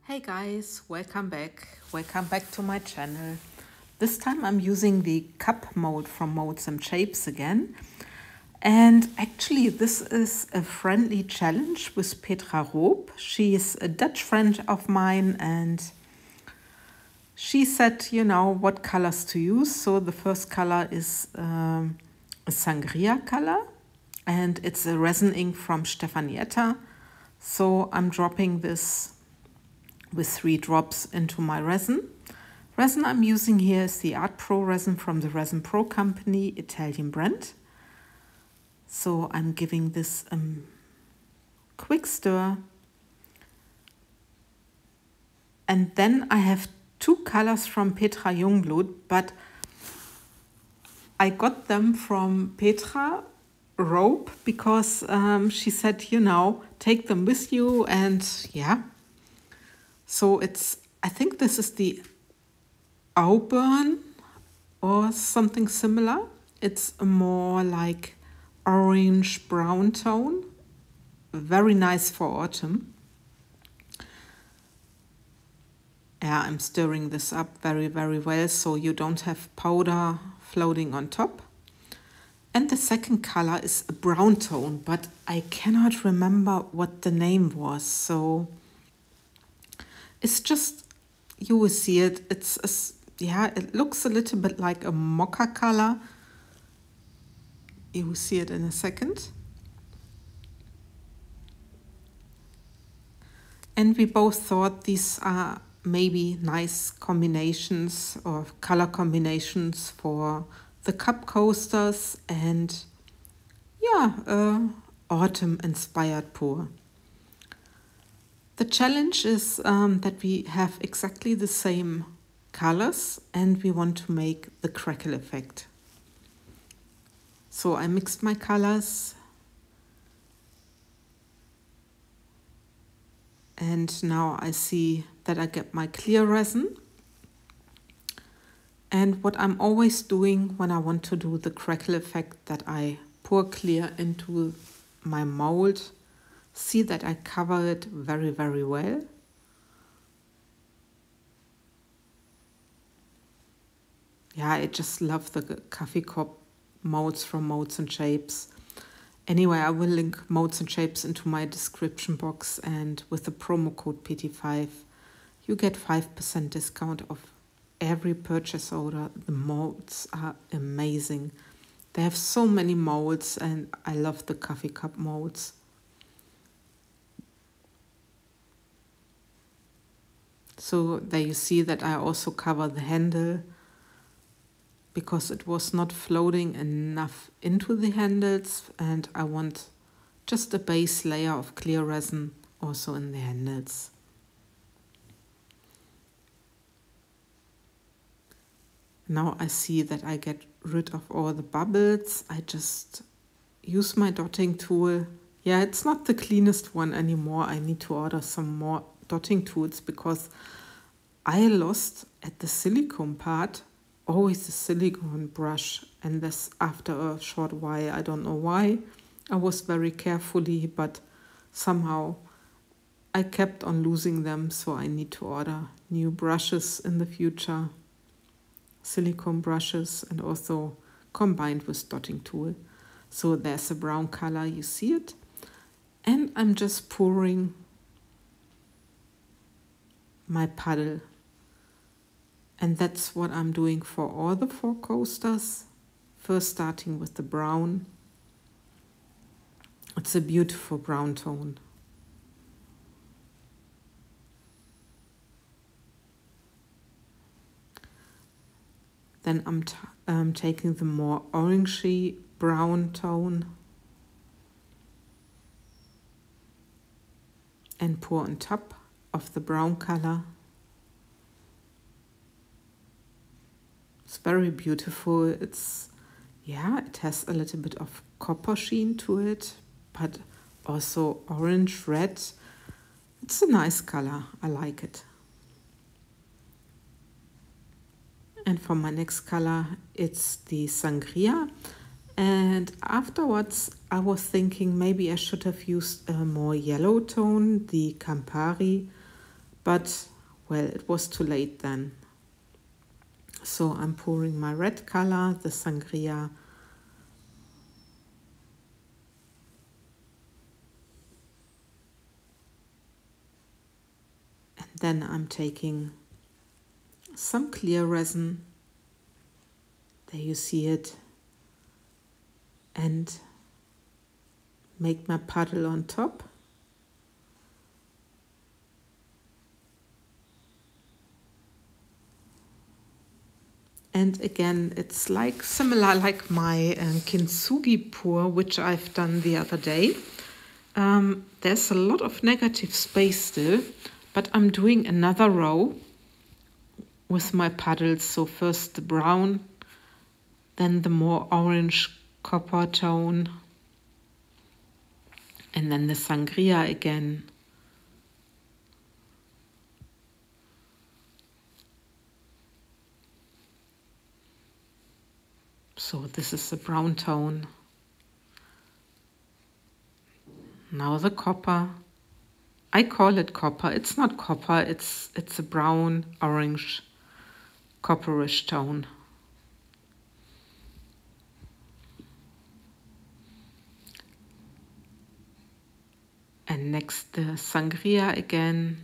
Hey guys, welcome back. Welcome back to my channel. This time I'm using the cup mold from Molds and Shapes again. And actually this is a friendly challenge with Petra Roop. She is a Dutch friend of mine and she said, you know, what colors to use. So the first color is a sangria color and it's a resin ink from Stefanietta. So I'm dropping this with 3 drops into my resin. Resin I'm using here is the Art Pro resin from the Resin Pro company, Italian brand. So I'm giving this a quick stir. And then I have 2 colors from Petra Jungblut, but I got them from Petra Rope because she said, you know, take them with you and yeah. So I think this is the Auburn or something similar. It's a more like orange brown tone. Very nice for autumn. Yeah, I'm stirring this up very, very well so you don't have powder floating on top. And the second color is a brown tone, but I cannot remember what the name was. So it's just, you will see it. It looks a little bit like a mocha color. You will see it in a second. And we both thought these are maybe nice combinations or color combinations for the cup coasters and yeah, autumn inspired pour. The challenge is that we have exactly the same colors and we want to make the crackle effect. So I mixed my colors and now I see that I get my clear resin. And what I'm always doing when I want to do the crackle effect, that I pour clear into my mold. See that I cover it very, very well. Yeah, I just love the coffee cup molds from Molds and Shapes. Anyway, I will link Molds and Shapes into my description box, and with the promo code PT5, you get 5% discount of every purchase order. The molds are amazing. They have so many molds and I love the coffee cup molds. So there you see that I also cover the handle because it was not floating enough into the handles and I want just a base layer of clear resin also in the handles. Now I see that I get rid of all the bubbles. I just use my dotting tool. Yeah, it's not the cleanest one anymore. I need to order some more dotting tools because I lost at the silicone part always the silicone brush, and this after a short while. I don't know why. I was very carefully, but somehow I kept on losing them, so I need to order new brushes in the future. Silicone brushes and also combined with dotting tool. So there's a brown color, you see it. And I'm just pouring my puddle. And that's what I'm doing for all the 4 coasters. First starting with the brown. It's a beautiful brown tone. Then I'm taking the more orangey brown tone and pour on top of the brown color. It's very beautiful. It has a little bit of copper sheen to it, but also orange, red. It's a nice color. I like it. And for my next color, it's the sangria. And afterwards, I was thinking maybe I should have used a more yellow tone, the Campari. but well, it was too late then. So I'm pouring my red color, the sangria. And then I'm taking some clear resin. There you see it. And make my puddle on top. And again, it's like similar like my kintsugi pour, which I've done the other day. There's a lot of negative space still, but I'm doing another row with my puddles. So first the brown, then the more orange copper tone, and then the sangria again. So this is the brown tone. Now the copper. I call it copper. It's not copper, it's a brown, orange, copperish tone. And next the sangria again.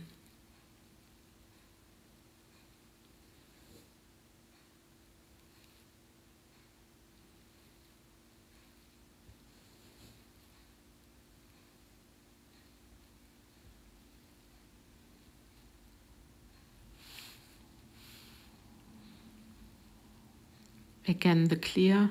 Again the clear.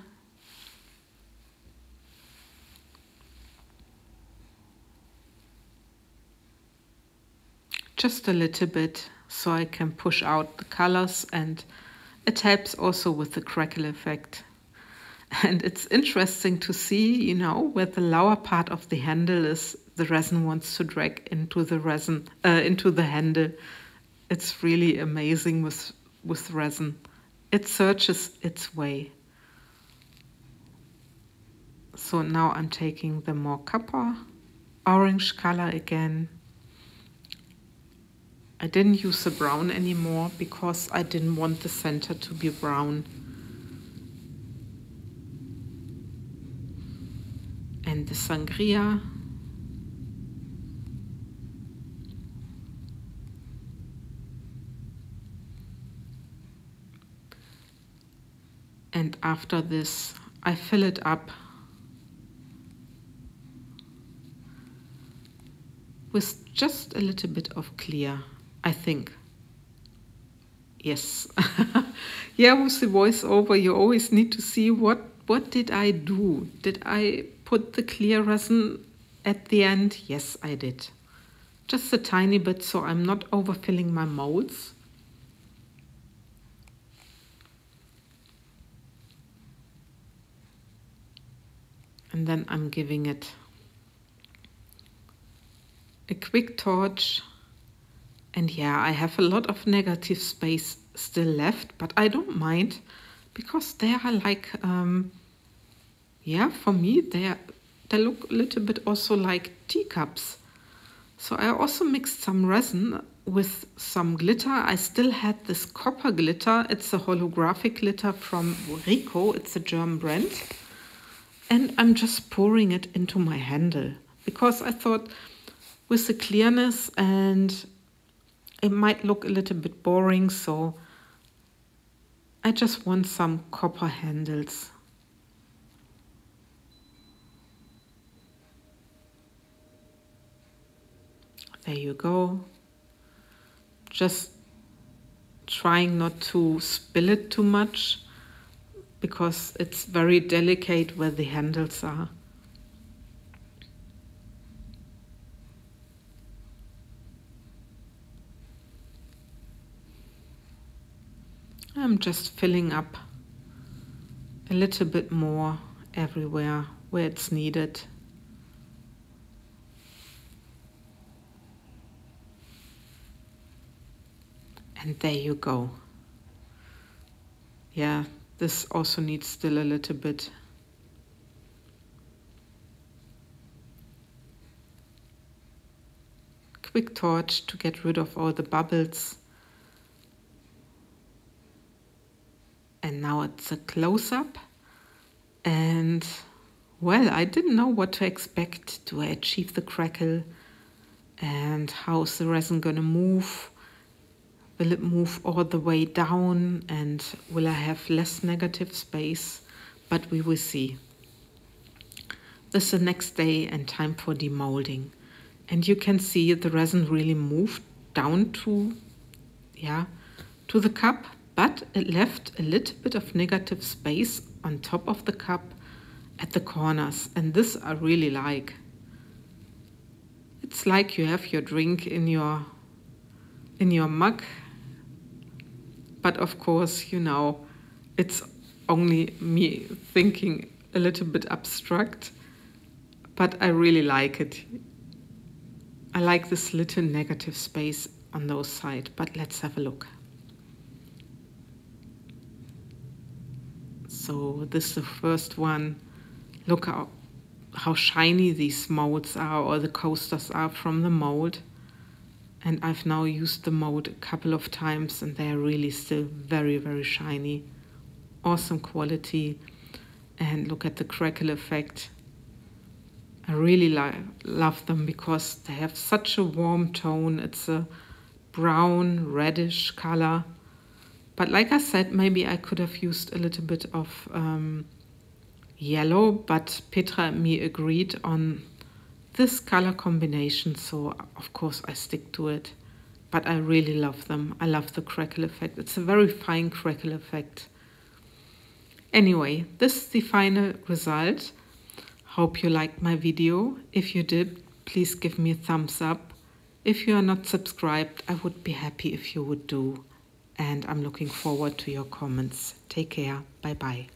Just a little bit so I can push out the colors, and it helps also with the crackle effect. And it's interesting to see, you know, where the lower part of the handle is, the resin wants to drag into the resin, into the handle. It's really amazing with resin. It searches its way. So now I'm taking the more copper, orange color again. I didn't use the brown anymore because I didn't want the center to be brown. And the sangria. And after this, I fill it up with just a little bit of clear, I think. Yes. Yeah, with the voiceover, you always need to see what did I do? Did I put the clear resin at the end? Yes, I did. Just a tiny bit, so I'm not overfilling my molds. And then I'm giving it a quick torch. And yeah, I have a lot of negative space still left, but I don't mind because they are like, yeah, for me, they look a little bit also like teacups. So I also mixed some resin with some glitter. I still had this copper glitter. It's a holographic glitter from Rico. It's a German brand. And I'm just pouring it into my handle because I thought with the clearness and it might look a little bit boring, so I just want some copper handles. There you go. Just trying not to spill it too much because it's very delicate where the handles are. I'm just filling up a little bit more everywhere where it's needed. And there you go. Yeah, this also needs still a little bit. quick torch to get rid of all the bubbles. And now it's a close-up. And well, I didn't know what to expect. Do I achieve the crackle? And how's the resin gonna move? Will it move all the way down? And will I have less negative space? But we will see. This is the next day and time for demolding. And you can see the resin really moved down to the cup, but it left a little bit of negative space on top of the cup at the corners. And this I really like. It's like you have your drink in your mug. But of course, you know, it's only me thinking a little bit abstract. But I really like it. I like this little negative space on those sides. But let's have a look. So this is the first one. Look how shiny these molds are, or the coasters are from the mold. And I've now used the mold a couple of times and they're really still very, very shiny. Awesome quality. And look at the crackle effect. I really love them because they have such a warm tone. It's a brown, reddish color. But like I said, maybe I could have used a little bit of yellow, but Petra and me agreed on this color combination, so of course I stick to it. But I really love them. I love the crackle effect. It's a very fine crackle effect. Anyway, this is the final result. Hope you liked my video. If you did, please give me a thumbs up. If you are not subscribed, I would be happy if you would do. And I'm looking forward to your comments. Take care. Bye bye.